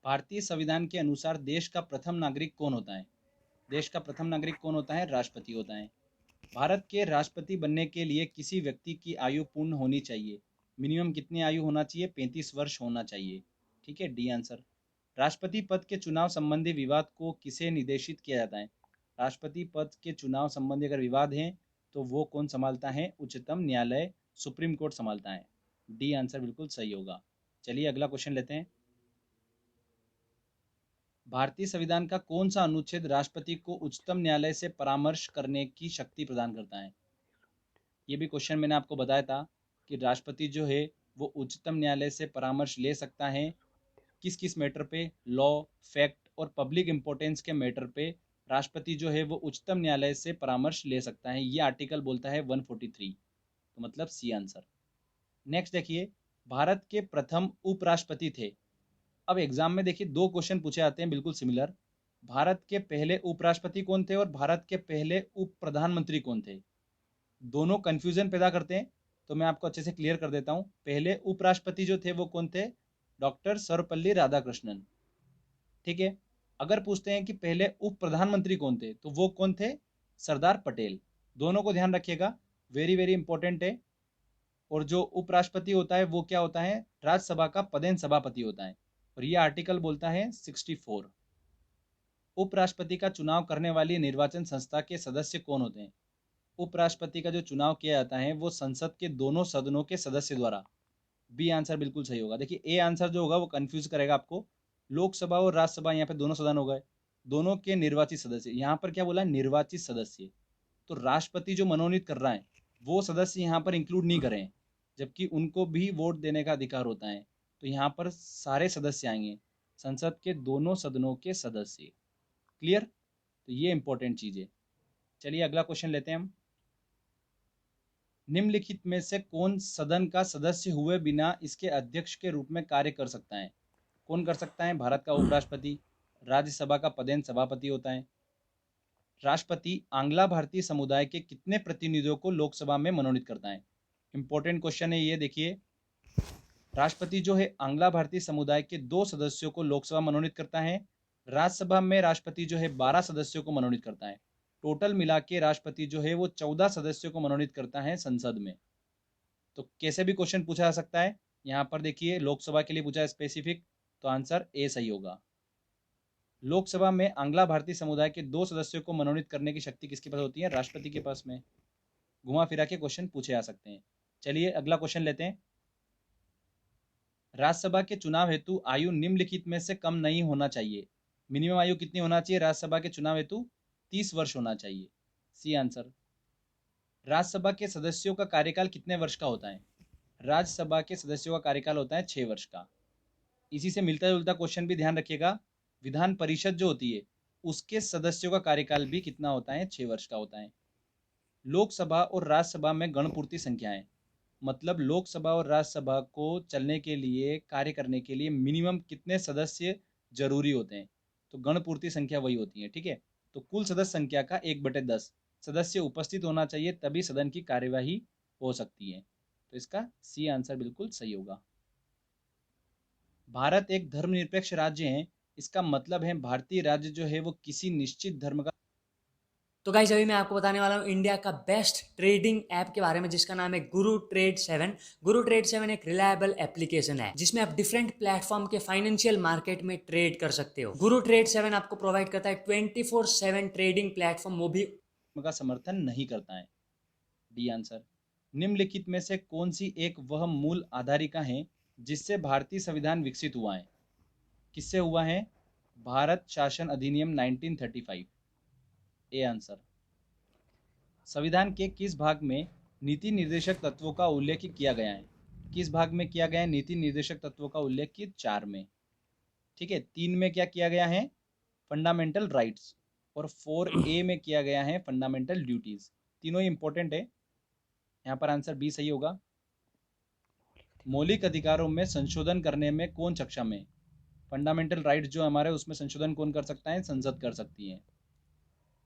भारतीय संविधान के अनुसार देश का प्रथम नागरिक कौन होता है? देश का प्रथम नागरिक कौन होता है? राष्ट्रपति होता है। भारत के राष्ट्रपति बनने के लिए किसी व्यक्ति की आयु पूर्ण होनी चाहिए। मिनिमम कितनी आयु होना चाहिए? 35 वर्ष होना चाहिए। ठीक है, डी आंसर। राष्ट्रपति पद के चुनाव संबंधी विवाद को किसे निर्देशित किया जाता है? राष्ट्रपति पद के चुनाव संबंधी अगर विवाद है तो वो कौन संभालता है? उच्चतम न्यायालय, सुप्रीम कोर्ट संभालता है। डी आंसर बिल्कुल सही होगा। चलिए अगला क्वेश्चन लेते हैं। भारतीय संविधान का कौन सा अनुच्छेद राष्ट्रपति को उच्चतम न्यायालय से परामर्श करने की शक्ति प्रदान करता है? ये भी क्वेश्चन मैंने आपको बताया था कि राष्ट्रपति जो है वो उच्चतम न्यायालय से परामर्श ले सकता है किस किस मैटर पे? लॉ, फैक्ट और पब्लिक इंपॉर्टेंस के मैटर पे राष्ट्रपति जो है वो उच्चतम न्यायालय से परामर्श ले सकता है। ये आर्टिकल बोलता है 143, तो मतलब सी आंसर। नेक्स्ट देखिए, भारत के प्रथम उपराष्ट्रपति थे। अब एग्जाम में देखिए दो क्वेश्चन पूछे जाते हैं बिल्कुल सिमिलर। भारत के पहले उपराष्ट्रपति कौन थे और भारत के पहले उप प्रधानमंत्री कौन थे? दोनों कंफ्यूजन पैदा करते हैं, तो मैं आपको अच्छे से क्लियर कर देता हूं। पहले उपराष्ट्रपति जो थे वो कौन थे? डॉक्टर सर्वपल्ली राधाकृष्णन। ठीक है। अगर पूछते हैं कि पहले उप प्रधानमंत्री कौन थे, तो वो कौन थे? सरदार पटेल। दोनों को ध्यान रखिएगा, वेरी वेरी इंपॉर्टेंट है। और जो उपराष्ट्रपति होता है वो क्या होता है? राज्यसभा का पदेन सभापति होता है। और ये आर्टिकल बोलता है 64। उपराष्ट्रपति का चुनाव करने वाली निर्वाचन संस्था के सदस्य कौन होते हैं? उपराष्ट्रपति का जो चुनाव किया जाता है वो संसद के दोनों सदनों के सदस्य द्वारा। बी आंसर बिल्कुल सही होगा। देखिए ए आंसर जो होगा वो कंफ्यूज करेगा आपको। लोकसभा और राज्यसभा यहाँ पे दोनों सदन हो गए, दोनों के निर्वाचित सदस्य। यहाँ पर क्या बोला? निर्वाचित सदस्य। तो राष्ट्रपति जो मनोनीत कर रहा है वो सदस्य यहाँ पर इंक्लूड नहीं करें, जबकि उनको भी वोट देने का अधिकार होता है। तो यहाँ पर सारे सदस्य आएंगे, संसद के दोनों सदनों के सदस्य। क्लियर? तो ये इंपॉर्टेंट चीज है। चलिए अगला क्वेश्चन लेते हैं हम। निम्नलिखित में से कौन सदन का सदस्य हुए बिना इसके अध्यक्ष के रूप में कार्य कर सकता है? कौन कर सकता है? भारत का उपराष्ट्रपति, राज्यसभा का पदेन सभापति होता है। राष्ट्रपति आंग्ला भारतीय समुदाय के कितने प्रतिनिधियों को लोकसभा में मनोनीत करता है? इंपॉर्टेंट क्वेश्चन है ये। देखिए, राष्ट्रपति जो है आंग्ला भारतीय समुदाय के 2 सदस्यों को लोकसभा मनोनीत करता है। राज्यसभा में राष्ट्रपति जो है 12 सदस्यों को मनोनीत करता है। टोटल मिला के राष्ट्रपति जो है वो 14 सदस्यों को मनोनीत करता है संसद में। तो कैसे भी क्वेश्चन पूछा जा सकता है। यहाँ पर देखिए लोकसभा के लिए पूछा है स्पेसिफिक, तो आंसर ए सही होगा। लोकसभा में आंग्ला भारतीय समुदाय के 2 सदस्यों को मनोनीत करने की शक्ति किसके पास होती है? राष्ट्रपति के पास में। घुमा फिरा के क्वेश्चन पूछे जा सकते हैं। चलिए अगला क्वेश्चन लेते हैं। राज्यसभा के चुनाव हेतु आयु निम्नलिखित में से कम नहीं होना चाहिए। मिनिमम आयु कितनी होना चाहिए राज्यसभा के चुनाव हेतु? 30 वर्ष होना चाहिए। C answer. राज्यसभा के सदस्यों का कार्यकाल कितने वर्ष का होता है? राज्यसभा के सदस्यों का कार्यकाल होता है 6 वर्ष का। इसी से मिलता जुलता क्वेश्चन भी ध्यान रखिएगा। विधान परिषद जो होती है उसके सदस्यों का कार्यकाल भी कितना होता है? 6 वर्ष का होता है। लोकसभा और राज्यसभा में गणपूर्ति संख्याएं, मतलब लोकसभा और राज्यसभा को चलने के लिए, कार्य करने के लिए मिनिमम कितने सदस्य जरूरी होते हैं? तो गणपूर्ति संख्या वही होती है। ठीक है। तो कुल सदस्य संख्या का 1/10 सदस्य उपस्थित होना चाहिए, तभी सदन की कार्यवाही हो सकती है। तो इसका सी आंसर बिल्कुल सही होगा। भारत एक धर्मनिरपेक्ष राज्य है, इसका मतलब है भारतीय राज्य जो है वो किसी निश्चित धर्म का। तो गाइस अभी मैं आपको बताने वाला हूँ इंडिया का बेस्ट ट्रेडिंग ऐप के बारे में, जिसका नाम है गुरु ट्रेड 7। गुरु ट्रेड 7 एक रिलायबल एप्लीकेशन है जिसमें आप डिफरेंट प्लेटफॉर्म के फाइनेंशियल मार्केट में ट्रेड कर सकते हो। गुरु ट्रेड 7 आपको प्रोवाइड करता है 24/7 ट्रेडिंग प्लेटफॉर्म, वो भी का समर्थन नहीं करता है। D answer. निम्नलिखित में से कौन सी एक वह मूल आधारिका है जिससे भारतीय संविधान विकसित हुआ है? किससे हुआ है? भारत शासन अधिनियम 1935। A answer. संविधान के किस भाग में नीति निर्देशक तत्वों का उल्लेख किया गया है? किस भाग में किया गया है नीति निर्देशक तत्वों का उल्लेख? 4 में। ठीक है। 3 में क्या किया गया है? Fundamental rights. और 4A में किया गया है फंडामेंटल ड्यूटीज। तीनों ही इंपॉर्टेंट है। यहाँ पर आंसर बी सही होगा। मौलिक अधिकारों में संशोधन करने में कौन सक्षम है? फंडामेंटल राइट्स जो हमारे, उसमें संशोधन कौन कर सकता है? संसद कर सकती है।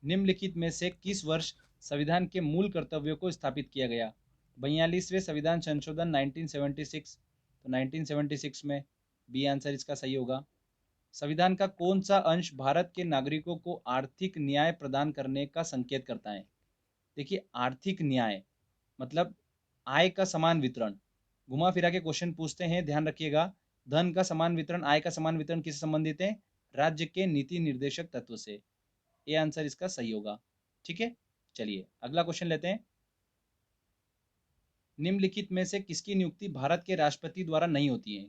निम्नलिखित में से किस वर्ष संविधान के मूल कर्तव्यों को स्थापित किया गया? 42वें संविधान संशोधन 1976। तो 1976 में। बी आंसर इसका सही होगा। संविधान का कौन सा अंश भारत के नागरिकों को आर्थिक न्याय प्रदान करने का संकेत करता है? देखिए, आर्थिक न्याय मतलब आय का समान वितरण। घुमा फिरा के क्वेश्चन पूछते हैं, ध्यान रखिएगा। धन का समान वितरण, आय का समान वितरण किससे संबंधित है? राज्य के नीति निर्देशक तत्व से। ये आंसर इसका सही होगा। ठीक है, चलिए अगला क्वेश्चन लेते हैं। निम्नलिखित में से किसकी नियुक्ति भारत के राष्ट्रपति द्वारा नहीं होती है?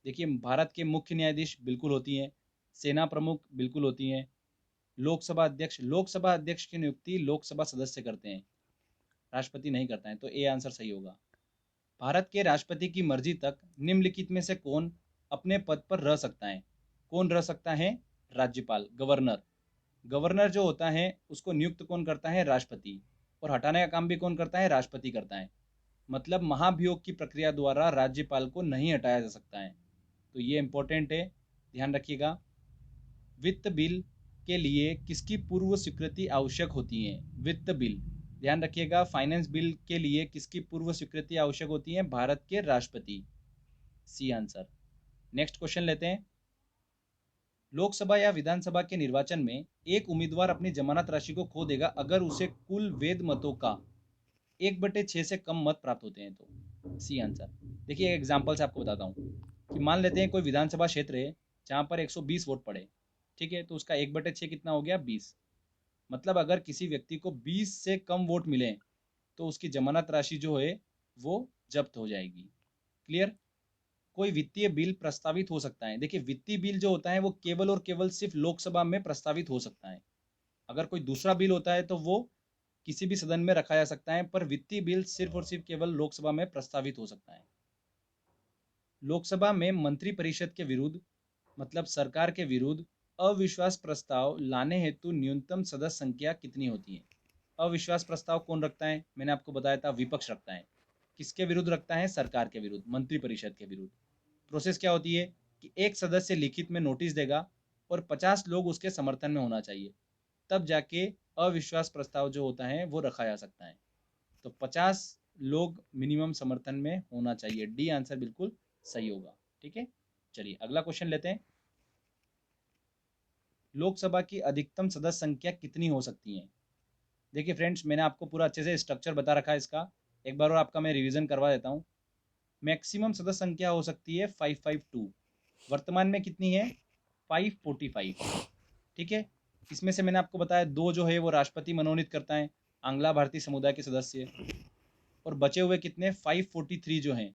देखिए, भारत के मुख्य न्यायाधीश बिल्कुल होती हैं, सेना प्रमुख बिल्कुल होती हैं, लोकसभा अध्यक्ष की नियुक्ति लोकसभा सदस्य करते हैं, राष्ट्रपति नहीं करता है, तो ए आंसर सही होगा। भारत के राष्ट्रपति की मर्जी तक निम्नलिखित में से कौन अपने पद पर रह सकता है? कौन रह सकता है? राज्यपाल, गवर्नर। गवर्नर जो होता है उसको नियुक्त कौन करता है? राष्ट्रपति। और हटाने का काम भी कौन करता है? राष्ट्रपति करता है। मतलब महाभियोग की प्रक्रिया द्वारा राज्यपाल को नहीं हटाया जा सकता है। तो ये इंपॉर्टेंट है, ध्यान रखिएगा। वित्त बिल के लिए किसकी पूर्व स्वीकृति आवश्यक होती है? वित्त बिल, ध्यान रखिएगा, फाइनेंस बिल के लिए किसकी पूर्व स्वीकृति आवश्यक होती है? भारत के राष्ट्रपति। C answer. नेक्स्ट क्वेश्चन लेते हैं। लोकसभा या विधानसभा के निर्वाचन में एक उम्मीदवार अपनी जमानत राशि को खो देगा अगर उसे कुल वैध मतों का 1/6 से कम मत प्राप्त होते हैं तो। C answer. देखिए, एक एग्जाम्पल से आपको बताता हूँ कि मान लेते हैं कोई विधानसभा क्षेत्र है जहाँ पर 120 वोट पड़े, ठीक है, तो उसका 1/6 कितना हो गया? 20। मतलब अगर किसी व्यक्ति को 20 से कम वोट मिले तो उसकी जमानत राशि जो है वो जब्त हो जाएगी। क्लियर? कोई वित्तीय बिल प्रस्तावित हो सकता है। देखिए, वित्तीय बिल जो होता है वो केवल और केवल सिर्फ लोकसभा में प्रस्तावित हो सकता है। अगर कोई दूसरा बिल होता है तो वो किसी भी सदन में रखा जा सकता है, पर वित्तीय बिल सिर्फ और सिर्फ केवल लोकसभा में प्रस्तावित हो सकता है। लोकसभा में मंत्रिपरिषद के विरुद्ध मतलब सरकार के विरुद्ध अविश्वास प्रस्ताव लाने हेतु न्यूनतम सदस्य संख्या कितनी होती है? अविश्वास प्रस्ताव कौन रखता है? मैंने आपको बताया था, विपक्ष रखता है। किसके विरुद्ध रखता है? सरकार के विरुद्ध, मंत्रिपरिषद के विरुद्ध। प्रोसेस क्या होती है कि एक सदस्य लिखित में नोटिस देगा और 50 लोग उसके समर्थन में होना चाहिए, तब जाके अविश्वास प्रस्ताव जो होता है वो रखा जा सकता है। तो 50 लोग मिनिमम समर्थन में होना चाहिए। डी आंसर बिल्कुल सही होगा। ठीक है, चलिए अगला क्वेश्चन लेते हैं। लोकसभा की अधिकतम सदस्य संख्या कितनी हो सकती है? देखिए फ्रेंड्स, मैंने आपको पूरा अच्छे से स्ट्रक्चर बता रखा है इसका, एक बार और आपका मैं रिवीजन करवा देता हूँ। मैक्सिमम सदस्य संख्या हो सकती है 552, वर्तमान में कितनी है? 545। ठीक है, इसमें से मैंने आपको बताया 2 जो है वो राष्ट्रपति मनोनीत करता है, आंग्ला भारतीय समुदाय के सदस्य, और बचे हुए कितने? 543 जो हैं